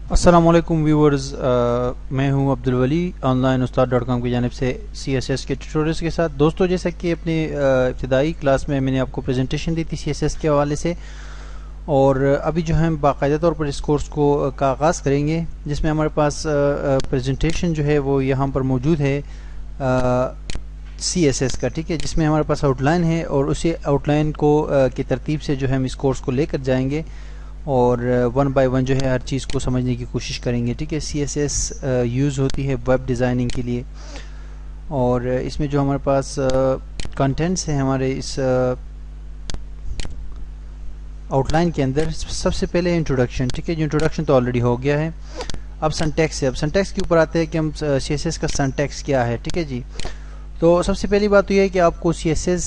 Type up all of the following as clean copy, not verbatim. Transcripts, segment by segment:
अस्सलाम वालेकुम व्यूवर्स, मैं हूं अब्दुल वली ऑनलाइन उस्ताद.com की जानिब से CSS के ट्यूटोरियल्स के साथ। दोस्तों, जैसा कि अपने इब्तिदाई क्लास में मैंने आपको प्रेजेंटेशन दी थी CSS के हवाले से, और अभी जो है हम बाकायदा तौर पर इस कोर्स को का आगाज़ करेंगे, जिसमें हमारे पास प्रेजेंटेशन जो है वो यहाँ पर मौजूद है CSS का, ठीक है, जिसमें हमारे पास आउटलाइन है और उसी आउटलाइन को की तरतीब से जो है हम इस कोर्स को लेकर जाएंगे और वन बाय वन जो है हर चीज़ को समझने की कोशिश करेंगे। ठीक है, CSS यूज़ होती है वेब डिज़ाइनिंग के लिए, और इसमें जो हमारे पास कंटेंट्स हैं हमारे इस आउटलाइन के अंदर, सबसे पहले इंट्रोडक्शन। ठीक है, जो इंट्रोडक्शन तो ऑलरेडी हो गया है। अब सिंटैक्स है। अब सिंटैक्स के ऊपर आते हैं कि हम CSS का सिंटैक्स क्या है। ठीक है जी, तो सबसे पहली बात तो ये है कि आपको CSS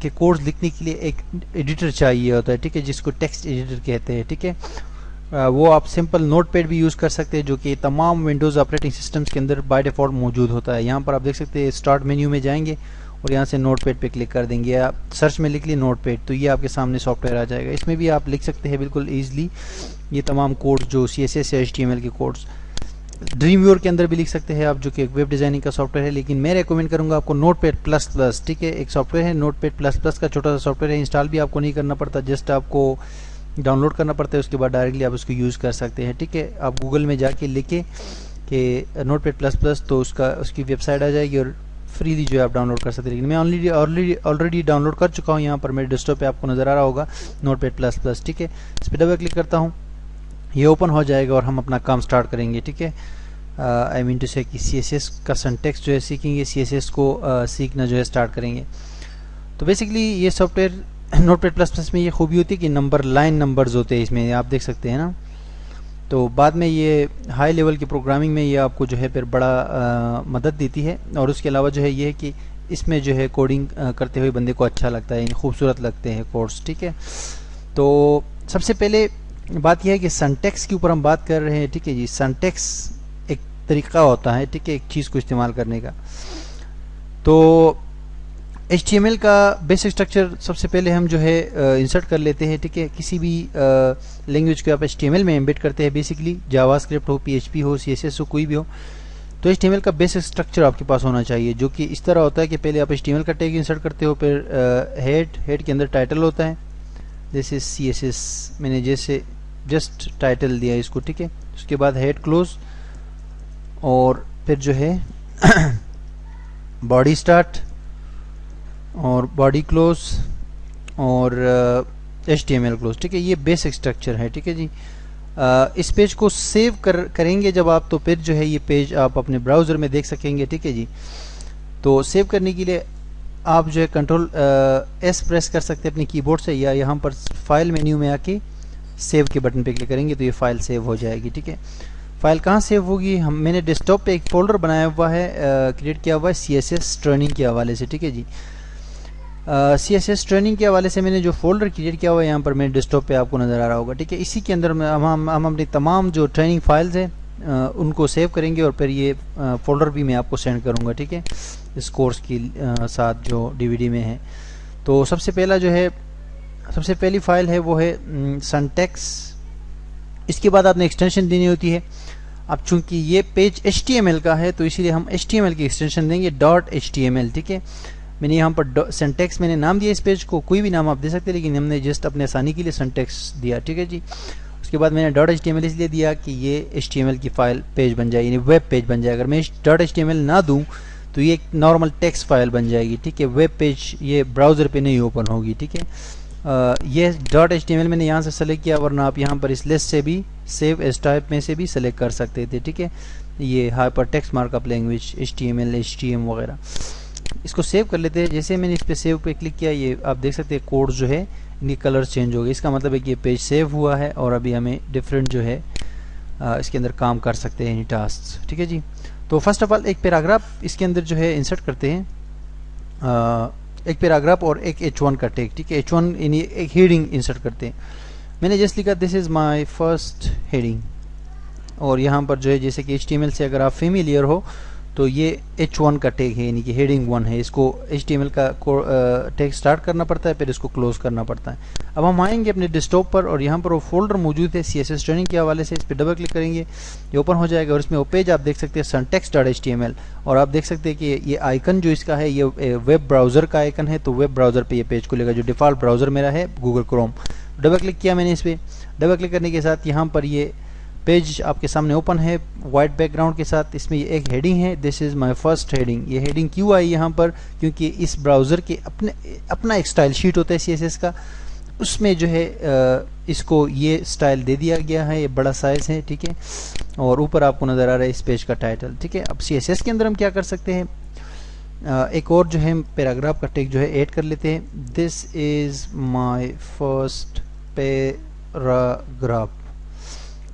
के कोड्स लिखने के लिए एक एडिटर चाहिए होता है, ठीक है, जिसको टेक्स्ट एडिटर कहते हैं। ठीक है, वो आप सिंपल नोटपैड भी यूज़ कर सकते हैं, जो कि तमाम विंडोज़ ऑपरेटिंग सिस्टम्स के अंदर बाय डिफ़ॉल्ट मौजूद होता है। यहाँ पर आप देख सकते हैं, स्टार्ट मेन्यू में जाएंगे और यहाँ से नोटपैड पे क्लिक कर देंगे, या सर्च में लिख लिए नोटपैड, तो ये आपके सामने सॉफ्टवेयर आ जाएगा। इसमें भी आप लिख सकते हैं बिल्कुल ईजिली ये तमाम कोड्स जो CSS या HTML के कोड्स। ड्रीम व्यूअर के अंदर भी लिख सकते हैं आप, जो कि एक वेब डिज़ाइनिंग का सॉफ्टवेयर है, लेकिन मैं रेकमेंड करूंगा आपको नोटपैड प्लस प्लस। ठीक है, एक सॉफ्टवेयर है नोटपैड प्लस प्लस का, छोटा सा सॉफ्टवेयर है, इंस्टॉल भी आपको नहीं करना पड़ता, जस्ट आपको डाउनलोड करना पड़ता है, उसके बाद डायरेक्टली आप उसको यूज़ कर सकते हैं। ठीक है, आप गूगल में जाके लिखे कि नोटपैड प्लस प्लस, तो उसकी वेबसाइट आ जाएगी और फ्रीली जो है आप डाउनलोड कर सकते हैं। लेकिन मैं ऑलरेडी डाउनलोड कर चुका हूँ, यहाँ पर मेरे डेस्कटॉप पे आपको नज़र आ रहा होगा नोटपैड प्लस प्लस। ठीक है, इस पर डबल क्लिक करता हूँ, ये ओपन हो जाएगा और हम अपना काम स्टार्ट करेंगे। ठीक है, आई मीन टू से कि CSS का सिंटैक्स जो है सीखेंगे, CSS को सीखना जो है स्टार्ट करेंगे। तो बेसिकली ये सॉफ्टवेयर नोटपैड प्लस प्लस में ये खूबी होती है कि लाइन नंबर्स होते हैं इसमें, आप देख सकते हैं ना। तो बाद में ये हाई लेवल की प्रोग्रामिंग में ये आपको जो है फिर बड़ा मदद देती है, और उसके अलावा जो है ये है कि इसमें जो है कोडिंग करते हुए बंदे को अच्छा लगता है, खूबसूरत लगते हैं कोड्स। ठीक है, तो सबसे पहले बात यह है कि सिंटैक्स के ऊपर हम बात कर रहे हैं। ठीक है जी, सिंटैक्स एक तरीका होता है, ठीक है, एक चीज़ को इस्तेमाल करने का। तो HTML का बेसिक स्ट्रक्चर सबसे पहले हम जो है इंसर्ट कर लेते हैं। ठीक है, किसी भी लैंग्वेज को आप HTML में एम्बेड करते हैं, बेसिकली जावास्क्रिप्ट हो, PHP हो, CSS हो, कोई भी हो, तो HTML का बेसिक स्ट्रक्चर आपके पास होना चाहिए, जो कि इस तरह होता है कि पहले आप HTML का टैग इंसर्ट करते हो, फिर हेड के अंदर टाइटल होता है, जैसे CSS मैंने जैसे जस्ट टाइटल दिया इसको। ठीक है, उसके बाद हेड क्लोज, और फिर जो है बॉडी स्टार्ट और बॉडी क्लोज और HTML क्लोज। ठीक है, ये बेसिक स्ट्रक्चर है। ठीक है जी, इस पेज को सेव करेंगे जब आप, तो फिर जो है ये पेज आप अपने ब्राउज़र में देख सकेंगे। ठीक है जी, तो सेव करने के लिए आप जो है कंट्रोल S प्रेस कर सकते हैं अपने कीबोर्ड से, या यहाँ पर फाइल मेन्यू में आके सेव के बटन पे क्लिक करेंगे तो ये फाइल सेव हो जाएगी। ठीक है, फाइल कहाँ सेव होगी, मैंने डेस्कटॉप पे एक फोल्डर बनाया हुआ है, क्रिएट किया हुआ है CSS ट्रेनिंग के हवाले से। ठीक है जी, CSS ट्रेनिंग के हवाले से मैंने जो फोल्डर क्रिएट किया हुआ है यहाँ पर मेरे डेस्कटॉप पे आपको नज़र आ रहा होगा। ठीक है, इसी के अंदर हम अपनी तमाम जो ट्रेनिंग फाइल्स हैं उनको सेव करेंगे, और फिर ये फोल्डर भी मैं आपको सेंड करूँगा। ठीक है, इस कोर्स की साथ जो DVD में है। तो सबसे पहली फाइल है वो है सिंटैक्स। इसके बाद आपने एक्सटेंशन देनी होती है। अब चूंकि ये पेज HTML का है, तो इसीलिए हम HTML की एक्सटेंशन देंगे .html। ठीक है, मैंने यहाँ पर सिंटैक्स मैंने नाम दिया इस पेज को, कोई भी नाम आप दे सकते हैं, लेकिन हमने जस्ट अपने आसानी के लिए सिंटैक्स दिया। ठीक है जी, उसके बाद मैंने .html इसलिए दिया कि ये HTML की फाइल पेज बन जाएगी, यानी वेब पेज बन जाएगा। अगर मैं .html ना दूं तो ये एक नॉर्मल टेक्स्ट फाइल बन जाएगी। ठीक है, वेब पेज ये ब्राउज़र पे नहीं ओपन होगी। ठीक है, ये .html मैंने यहाँ से सेलेक्ट किया, वरना आप यहाँ पर इस लिस्ट से भी सेव एज टाइप में से भी सेलेक्ट कर सकते थे। ठीक है, ये hyper text markup language HTML HTM वगैरह, इसको सेव कर लेते हैं। जैसे मैंने इस पे सेव पे क्लिक किया, ये आप देख सकते हैं कोड जो है इनके कलर चेंज हो गए। इसका मतलब है कि ये पेज सेव हुआ है, और अभी हमें डिफरेंट जो है इसके अंदर काम कर सकते हैं टास्क। ठीक है जी, तो फर्स्ट ऑफ ऑल एक पैराग्राफ इसके अंदर जो है इंसर्ट करते हैं, एक पैराग्राफ और एक H1 का टैग। ठीक है, H1 यानी एक हेडिंग इंसर्ट करते हैं। मैंने जस्ट लिखा this is my first heading, और यहाँ पर जो है जैसे कि HTML से अगर आप फेमिलियर हो تو یہ H1 کا ٹیگ ہے، یعنی کہ ہیڈنگ 1 ہے. اس کو HTML کا ٹیگ سٹارٹ کرنا پڑتا ہے، پھر اس کو کلوز کرنا پڑتا ہے. اب ہم آئیں گے اپنے ڈیسک ٹاپ پر اور یہاں پر وہ فولڈر موجود ہے CSS ٹریننگ کے حوالے سے. اس پہ ڈبل کلک کریں گے، یہ اوپن ہو جائے گا اور اس میں وہ پیج آپ دیکھ سکتے ہیں syntax.html. اور آپ دیکھ سکتے ہیں کہ یہ آئیکن جو اس کا ہے یہ ویب براؤزر کا آئیکن ہے. تو ویب براؤزر پہ یہ پیج کھلے گا. جو ڈیفالٹ براؤزر میرا ہے گوگل کروم. ڈبل کلک کیا میں نے اس پہ. ڈبل کلک کرنے کے ساتھ یہاں پر یہ پیج آپ کے سامنے اوپن ہے وائٹ بیک گراؤنڈ کے ساتھ. اس میں یہ ایک ہیڈنگ ہے، دس از مائی فرسٹ ہیڈنگ. یہ ہیڈنگ کیوں آئی یہاں پر؟ کیونکہ اس براؤزر کے اپنا ایک سٹائل شیٹ ہوتا ہے CSS کا، اس میں جو ہے اس کو یہ سٹائل دے دیا گیا ہے. یہ بڑا سائز ہے، ٹھیک ہے. اور اوپر آپ کو نظر آ رہا ہے اس پیج کا ٹائٹل، ٹھیک ہے. اب CSS کے اندر ہم کیا کر سکتے ہیں، ایک اور جو ہے پیراگراف کا ٹیگ جو ہے ایڈ کر لیتے ہیں. This is my first paragraph.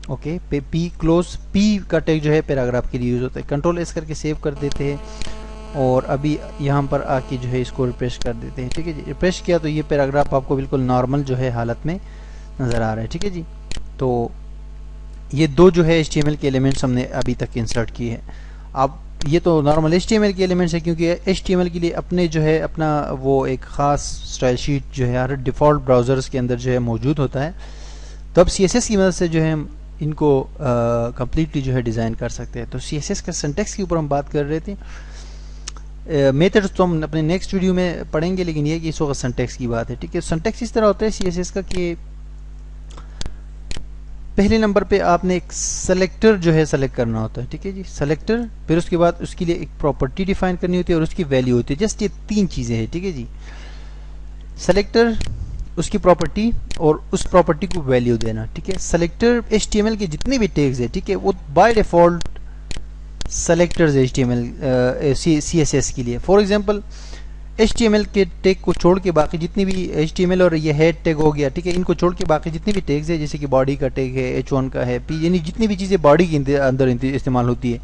Okay, P close. P کا ٹیگ جو ہے پیراگراف کے لیے یوز ہوتا ہے. کنٹرول ایس کر کے سیو کر دیتے ہیں اور ابھی یہاں پر آ کے جو ہے اس کو ریفریش کر دیتے ہیں. ٹھیک ہے جی، ریفریش کیا تو یہ پیراگراف آپ کو بالکل نارمل جو ہے حالت میں نظر آ رہا ہے. ٹھیک ہے جی، تو یہ دو جو ہے HTML کے ایلیمنٹس ہم نے ابھی تک انسرٹ کیے ہیں. اب یہ تو نارمل HTML کے ایلیمنٹس ہیں، کیونکہ HTML کے لیے اپنے جو ہے اپنا وہ ایک خاص سٹائل شیٹ جو ہے ہر ڈیفالٹ براؤزرز کے اندر جو ہے موجود ہوتا ہے. تو اب CSS کی مدد سے جو ہے ان کو کمپلیٹلی جو ہے ڈیزائن کر سکتے ہیں. تو CSS کا سنٹیکس کے اوپر ہم بات کر رہے تھے. میتھڈز تو ہم اپنے نیکسٹ ویڈیو میں پڑھیں گے، لیکن یہ کہ اس وقت سنٹیکس کی بات ہے. ٹھیک ہے، سنٹیکس اس طرح ہوتا ہے CSS کا کہ پہلے نمبر پہ آپ نے ایک سلیکٹر جو ہے سلیکٹ کرنا ہوتا ہے. ٹھیک ہے جی، سلیکٹر. پھر اس کے بعد اس کے لیے ایک پراپرٹی ڈیفائن کرنی ہوتی ہے اور اس کی ویلیو ہوتی ہے. جسٹ یہ تین چیزیں ہیں. ٹھیک ہے جی، سلیکٹر، اس کی پراپرٹی اور اس پراپرٹی کو ویلیو دینا. ٹھیک ہے، سلیکٹر HTML کے جتنے بھی ٹیگز ہیں، ٹھیک ہے، وہ by default selectors HTML CSS کے لیے. فار ایگزامپل HTML کے ٹیگ کو چھوڑ کے باقی جتنی بھی HTML اور یہ ہیڈ ٹیگ ہو گیا، ٹھیک ہے، ان کو چھوڑ کے باقی جتنی بھی ٹیگز ہیں، جیسے کہ باڈی کا ٹیگ ہے، H1 کا ہے، P، یعنی جتنی بھی چیزیں باڈی کے اندر استعمال ہوتی ہے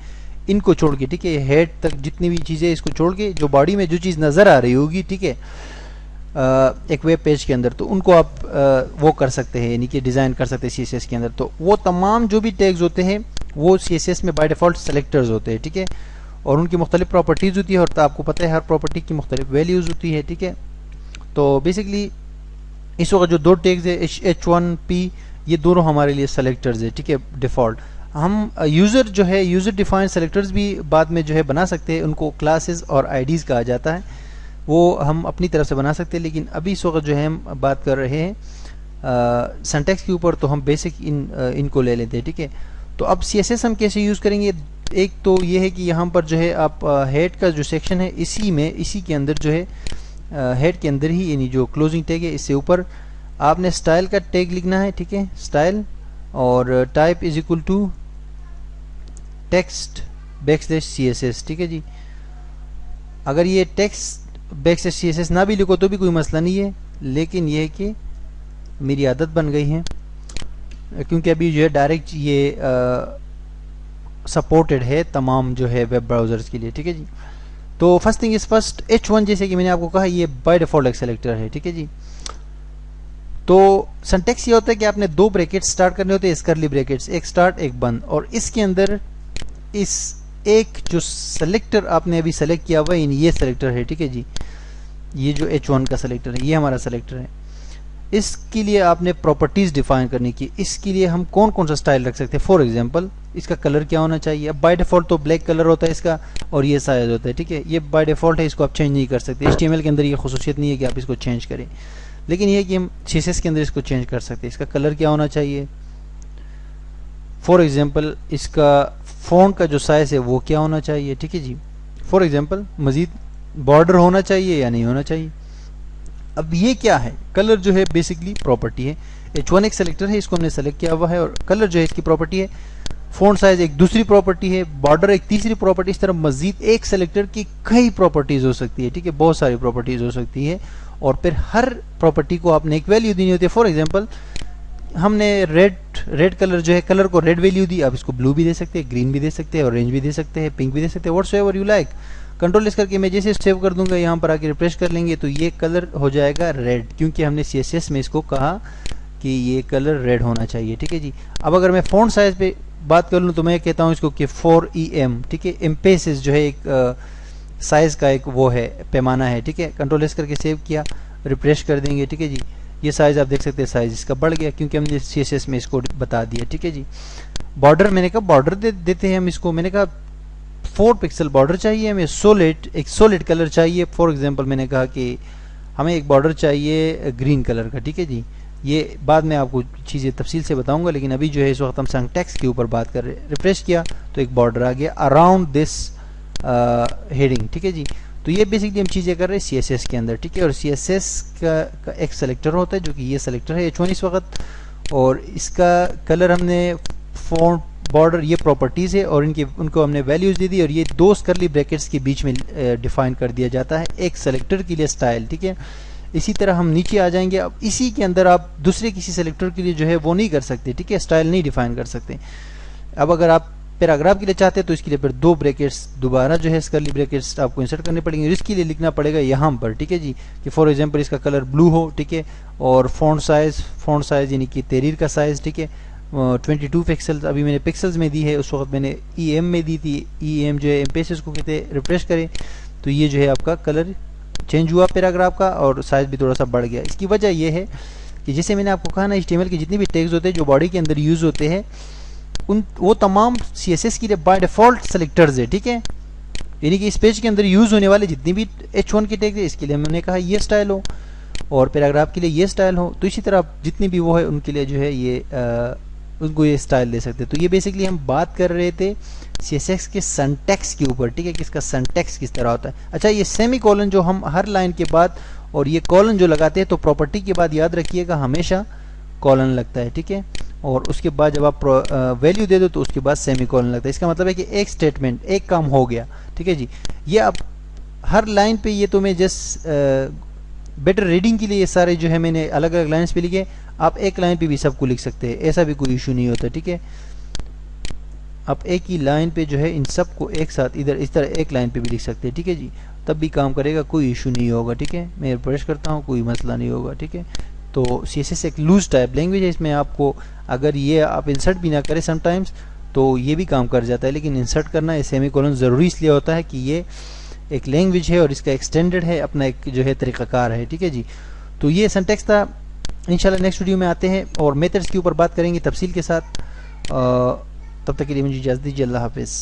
ان کو چھوڑ کے، ٹھیک ہے، ہیڈ تک جتنی بھی چیزیں اس کو چھوڑ کے جو باڈی میں جو چیز نظر آ رہی ہوگی، ٹھیک ہے، ایک ویب پیج کے اندر، تو ان کو آپ وہ کر سکتے ہیں، یعنی کہ ڈیزائن کر سکتے ہیں CSS کے اندر. تو وہ تمام جو بھی ٹیگز ہوتے ہیں وہ CSS میں بائی ڈیفالٹ سلیکٹرز ہوتے ہیں. ٹھیک ہے، اور ان کی مختلف پراپرٹیز ہوتی ہے اور آپ کو پتہ ہے ہر پراپرٹی کی مختلف ویلیوز ہوتی ہے. ٹھیک ہے، تو بیسکلی اس وقت جو دو ٹیگز ہیں H1P، یہ دونوں ہمارے لیے سلیکٹرز ہیں. ٹھیک ہے، ڈیفالٹ. ہم یوزر جو ہے یوزر ڈیفائن سلیکٹرز بھی بعد میں جو ہے بنا سکتے ہیں. ان کو کلاسز اور IDs کہا جاتا ہے. وہ ہم اپنی طرف سے بنا سکتے ہیں، لیکن ابھی اس وقت جو ہے ہم بات کر رہے ہیں سنٹیکس کے اوپر، تو ہم بیسک ان کو لے لیتے ہیں. ٹھیک ہے، تو اب CSS ہم کیسے یوز کریں گے؟ ایک تو یہ ہے کہ یہاں پر جو ہے آپ ہیڈ کا جو سیکشن ہے اسی کے اندر جو ہے ہیڈ کے اندر ہی، یعنی جو کلوزنگ ٹیگ ہے اس سے اوپر آپ نے سٹائل کا ٹیگ لکھنا ہے. ٹھیک ہے، سٹائل اور type is equal to text \CSS. ٹھیک ہے جی، اگر یہ ٹیکسٹ \CSS نہ بھی لکھو تو بھی کوئی مسئلہ نہیں ہے، لیکن یہ ہے کہ میری عادت بن گئی ہے کیونکہ ابھی جو ہے ڈائریکٹ یہ سپورٹڈ ہے تمام جو ہے ویب براؤزرز کے لیے. ٹھیک ہے جی، تو first thing is first H1 جیسے کہ میں نے آپ کو کہا یہ بائی ڈیفالٹ ایک سلیکٹر ہے. ٹھیک ہے جی، تو سنٹیکس یہ ہوتا ہے کہ آپ نے دو بریکٹس سٹارٹ کرنے ہوتے ہیں، اس کرلی بریکٹس، ایک سٹارٹ ایک بند، اور اس کے اندر اس ایک جو سلیکٹر آپ نے ابھی سلیکٹ کیا ہوا ہے، یہ سلیکٹر ہے. ٹھیک ہے جی، یہ جو H1 کا سلیکٹر ہے یہ ہمارا سلیکٹر ہے. اس کے لیے آپ نے پراپرٹیز ڈیفائن کرنی کی. اس کے لیے ہم کون کون سا سٹائل رکھ سکتے ہیں؟ فار ایگزامپل اس کا کلر کیا ہونا چاہیے؟ اب بائی ڈیفالٹ تو بلیک کلر ہوتا ہے اس کا، اور یہ سائز ہوتا ہے. ٹھیک ہے، یہ بائی ڈیفالٹ ہے، اس کو آپ چینج نہیں کر سکتے. HTML کے اندر یہ خصوصیت نہیں ہے کہ آپ اس کو چینج کریں، لیکن یہ کہ ہم CSS کے اندر اس کو چینج کر سکتے ہیں. اس کا کلر کیا ہونا چاہیے؟ فار ایگزامپل اس کا فونٹ کا جو سائز ہے وہ کیا ہونا چاہیے؟ ٹھیک ہے جی، فار ایگزامپل مزید بارڈر ہونا چاہیے یا نہیں ہونا چاہیے. اب یہ کیا ہے؟ کلر جو ہے بیسکلی پراپرٹی ہے. H1 ایک سلیکٹر ہے، اس کو ہم نے سلیکٹ کیا ہوا ہے، اور کلر جو ہے اس کی پراپرٹی ہے. فونٹ سائز ایک دوسری پراپرٹی ہے، بارڈر ایک تیسری پراپرٹی. اس طرح مزید ایک سلیکٹر کی کئی پراپرٹیز ہو سکتی ہے. ٹھیک ہے، بہت ساری پراپرٹیز ہو سکتی ہے، اور پھر ہر پراپرٹی کو آپ نے ایک ویلیو دینی ہوتی ہے. فار ایگزامپل ہم نے ریڈ کلر جو ہے کلر کو ریڈ ویلیو دی، آپ اس کو بلو بھی دے سکتے ہیں، گرین بھی دے سکتے ہیں، اورینج بھی دے سکتے ہیں، پنک بھی دے سکتے ہیں، whatever you like. Control S کر کے میں جیسے سیو کر دوں گا، یہاں پر آ کے ریفریش کر لیں گے تو یہ کلر ہو جائے گا ریڈ، کیونکہ ہم نے CSS میں اس کو کہا کہ یہ کلر ریڈ ہونا چاہیے. ٹھیک ہے جی، اب اگر میں فونٹ سائز پہ बात कर लूँ तो मैं कहता हूँ इसको कि 4EM, ठीक है। एम्पेसिस जो है एक साइज़ का एक वो है, पैमाना है, ठीक है। कंट्रोल एस करके सेव किया, रिफ्रेश कर देंगे, ठीक है जी। ये साइज़ आप देख सकते हैं, साइज़ इसका बढ़ गया क्योंकि हमने CSS में इसको बता दिया, ठीक है जी। बॉर्डर मैंने कहा बॉर्डर देते हैं हम इसको, मैंने कहा 4 पिक्सल बॉर्डर चाहिए हमें, एक सॉलिड कलर चाहिए। फॉर एग्जांपल मैंने कहा कि हमें एक बॉर्डर चाहिए ग्रीन कलर का, ठीक है जी। ये बाद में आपको चीज़ें तफसील से बताऊंगा, लेकिन अभी जो है इस वक्त हम सिंटैक्स के ऊपर बात कर रहे हैं। रिफ्रेश किया तो एक बॉर्डर आ गया अराउंड दिस हेडिंग, ठीक है जी। तो ये बेसिकली हम चीज़ें कर रहे हैं CSS के अंदर, ठीक है। और CSS का एक सेलेक्टर होता है जो कि ये सेलेक्टर है H1 इस वक्त, और इसका कलर हमने फॉन्ट बॉर्डर ये प्रॉपर्टीज़ है और उनको हमने वैल्यूज़ दे दी, और ये 2 कर्ली ब्रैकेट्स के बीच में डिफाइन कर दिया जाता है एक सेलेक्टर के लिए स्टाइल, ठीक है। इसी तरह हम नीचे आ जाएंगे। अब इसी के अंदर आप दूसरे किसी सेलेक्टर के लिए जो है वो नहीं कर सकते, ठीक है, स्टाइल नहीं डिफाइन कर सकते। अब अगर आप पैराग्राफ के लिए चाहते हैं तो इसके लिए फिर 2 ब्रैकेट्स दोबारा जो है कर्ली ब्रैकेट्स आपको इंसर्ट करने पड़ेंगे। इसके लिए लिखना पड़ेगा यहाँ पर, ठीक है जी, कि फॉर एग्जांपल इसका कलर ब्लू हो, ठीक है, और फॉन्ट साइज यानी कि तहरीर का साइज़, ठीक है, 22 पिक्सल अभी मैंने पिक्सल्स में दी है, उस वक्त मैंने EM में दी थी। EM जो है एम्पेसिस को कहते हैं। रिफ्रेश करें तो ये जो है आपका कलर चेंज हुआ पैराग्राफ का, और साइज़ भी थोड़ा सा बढ़ गया। इसकी वजह यह है कि जैसे मैंने आपको कहा ना, HTML के जितने भी टैग्स होते हैं जो बॉडी के अंदर यूज़ होते हैं वो तमाम CSS के लिए बाय डिफ़ॉल्ट सेलेक्टर्स है, ठीक है। यानी कि इस पेज के अंदर यूज़ होने वाले जितनी भी H1 के टैग है इसके लिए हमने कहा ये स्टाइल हो, और पैराग्राफ के लिए ये स्टाइल हो। तो इसी तरह जितनी भी वो है उनके लिए जो है ये उनको ये स्टाइल दे सकते हैं। तो ये बेसिकली हम बात कर रहे थे CSS के सिंटैक्स के ऊपर, ठीक है, कि इसका सिंटैक्स किस तरह होता है। अच्छा, ये सेमी कॉलन जो हम हर लाइन के बाद और ये कॉलन जो लगाते हैं, तो प्रॉपर्टी के बाद याद रखिएगा हमेशा कॉलन लगता है, ठीक है, और उसके बाद जब आप वैल्यू दे दो तो उसके बाद सेमी कॉलन लगता है। इसका मतलब है कि एक स्टेटमेंट, एक काम हो गया, ठीक है जी। ये अब हर लाइन पे, ये तो मैं जस्ट बेटर रीडिंग के लिए ये सारे जो है मैंने अलग अलग लाइन्स पे लिखे, आप एक लाइन पे भी सबको लिख सकते हैं, ऐसा भी कोई इशू नहीं होता, ठीक है। आप एक ही लाइन पे जो है इन सब को एक साथ इधर इस तरह एक लाइन पे भी लिख सकते हैं, ठीक है जी, तब भी काम करेगा, कोई इशू नहीं होगा, ठीक है। मैं रिफ्रेश करता हूँ, कोई मसला नहीं होगा, ठीक है। तो CSS एक लूज टाइप लैंग्वेज है, इसमें आपको अगर ये आप इंसर्ट भी ना करें समटाइम्स तो ये भी काम कर जाता है, लेकिन इंसर्ट करना ये सेमी कोलन ज़रूरी इसलिए होता है कि ये एक लैंग्वेज है और इसका एक्सटेंडेड है, अपना एक जो है तरीक़ाकार है, ठीक है जी। तो ये सिंटैक्स था। इंशाल्लाह नेक्स्ट वीडियो में आते हैं और मेथड्स के ऊपर बात करेंगे तफसील के साथ। तब तक के लिए मुझे इजाज़त दीजिए। अल्लाह हाफ़िज़।